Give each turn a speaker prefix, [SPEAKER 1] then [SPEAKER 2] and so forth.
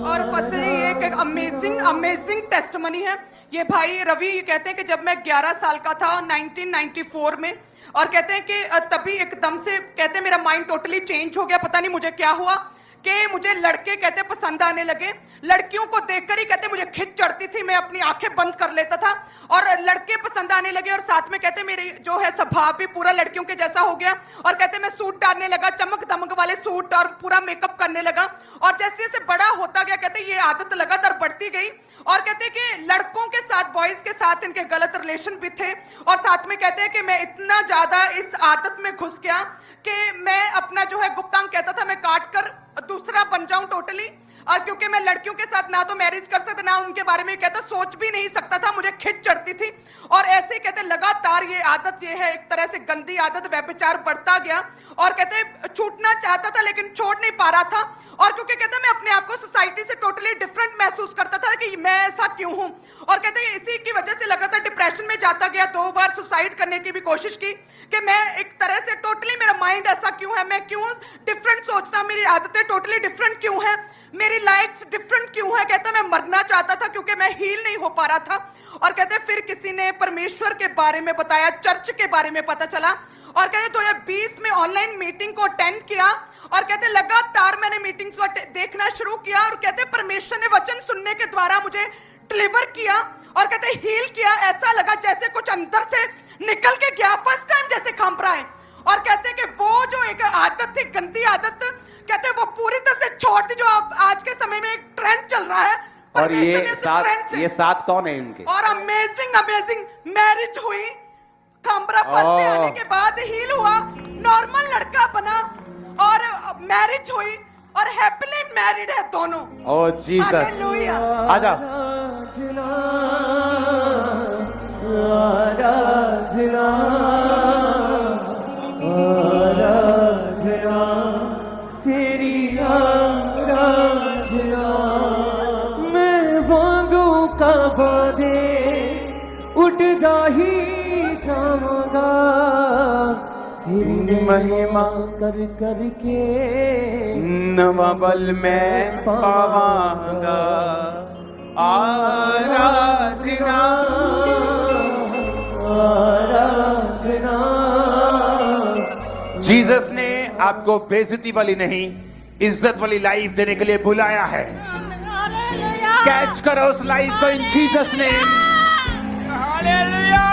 [SPEAKER 1] और फसली एक अमेजिंग टेस्टमनी है। ये भाई रवि कहते हैं कि जब मैं 11 साल का था 1994 में, और कहते हैं कि तभी एकदम से कहते हैं मेरा माइंड टोटली चेंज हो गया। पता नहीं मुझे क्या हुआ कि मुझे लड़के कहते पसंद आने लगे। लड़कियों को देखकर ही कहते मुझे खिंच चढ़ती थी, मैं अपनी आंखें बंद कर लेता था और लड़के पसंद आने लगे। और साथ में कहते मेरी जो है स्वभाव भी पूरा लड़कियों के जैसा हो गया। और कहते मैं सूट डालने लगा, चमक दमक वाले सूट, और पूरा मेकअप करने लगा। और जैसे जैसे बड़ा होता गया कहते ये आदत लगातार बढ़ती गई। और कहते कि लड़कों के साथ, बॉयज के साथ इनके गलत रिलेशन भी थे। और साथ में कहते हैं कि मैं इतना ज्यादा इस आदत में घुस गया कि मैं अपना जो है गुप्तांग कहता था मैं काट कर दूसरा बन जाऊं टोटली। और क्योंकि मैं लड़कियों के साथ ना तो मैरिज कर सकता, ना उनके बारे में कहता सोच भी नहीं सकता था, मुझे खिंच चढ़ती थी। और ऐसे कहते लगातार ये आदत, ये है एक तरह से गंदी आदत, व्यभिचार बढ़ता गया। और कहते छूटना चाहता था लेकिन छोड़ नहीं पा रहा था। और क्योंकि कहते मैं अपने आप को सोसाइटी से टोटली डिफरेंट महसूस करता था कि मैं ऐसा क्यों हूं। और कहते इसी की वजह से लगातार डिप्रेशन में जाता गया। 2 बार सुसाइड करने की भी कोशिश की कि मैं एक तरह से टोटली, मेरा माइंड ऐसा क्यों है, मैं क्यों डिफरेंट सोचता, मेरी आदतें टोटली डिफरेंट क्यों है, मेरी लाइफ्स डिफरेंट क्यों है। कहता मैं मरना चाहता था क्योंकि मैं हील नहीं हो पा रहा था। और कहते फिर किसी ने परमेश्वर के बारे में बताया, चर्च के बारे में पता चला। और कहते 2020 में ऑनलाइन मीटिंग को अटेंड किया। और कहते लगातार मैंने मीटिंग्स को देखना शुरू किया। और कहते परमेश्वर ने वचन सुनने के द्वारा मुझे डिलीवर किया। और कहते हील किया। ऐसा लगा जैसे कुछ अंदर से निकल के गया, फर्स्ट टाइम जैसे कांप रहा है। और कहते कि वो जो एक आदत थी, गंदी आदत, कहते वो पूरी तरह से छोड़ दी, जो आज के समय में एक ट्रेंड चल रहा है।
[SPEAKER 2] और ये साथ कौन है इनके?
[SPEAKER 1] और अमेजिंग मैरिज हुई। काम्बरा फर्स्ट आने के बाद हील हुआ, नॉर्मल लड़का बना और मैरिज हुई और हैप्पीली मैरिड है दोनों।
[SPEAKER 2] ओह जीसस, आजा।
[SPEAKER 3] तेरी आराधना मैं वांगू का बादे उठदा ही जाऊंगा, तेरी महिमा कर करके
[SPEAKER 2] नवा बल में पावांगा। आराधना
[SPEAKER 3] आराधना।
[SPEAKER 2] जीसस ने आपको बेइज्जती वाली नहीं, इज्जत वाली लाइफ देने के लिए बुलाया है। कैच करो उस लाइफ को इन जीसस नेम। हालेलुया।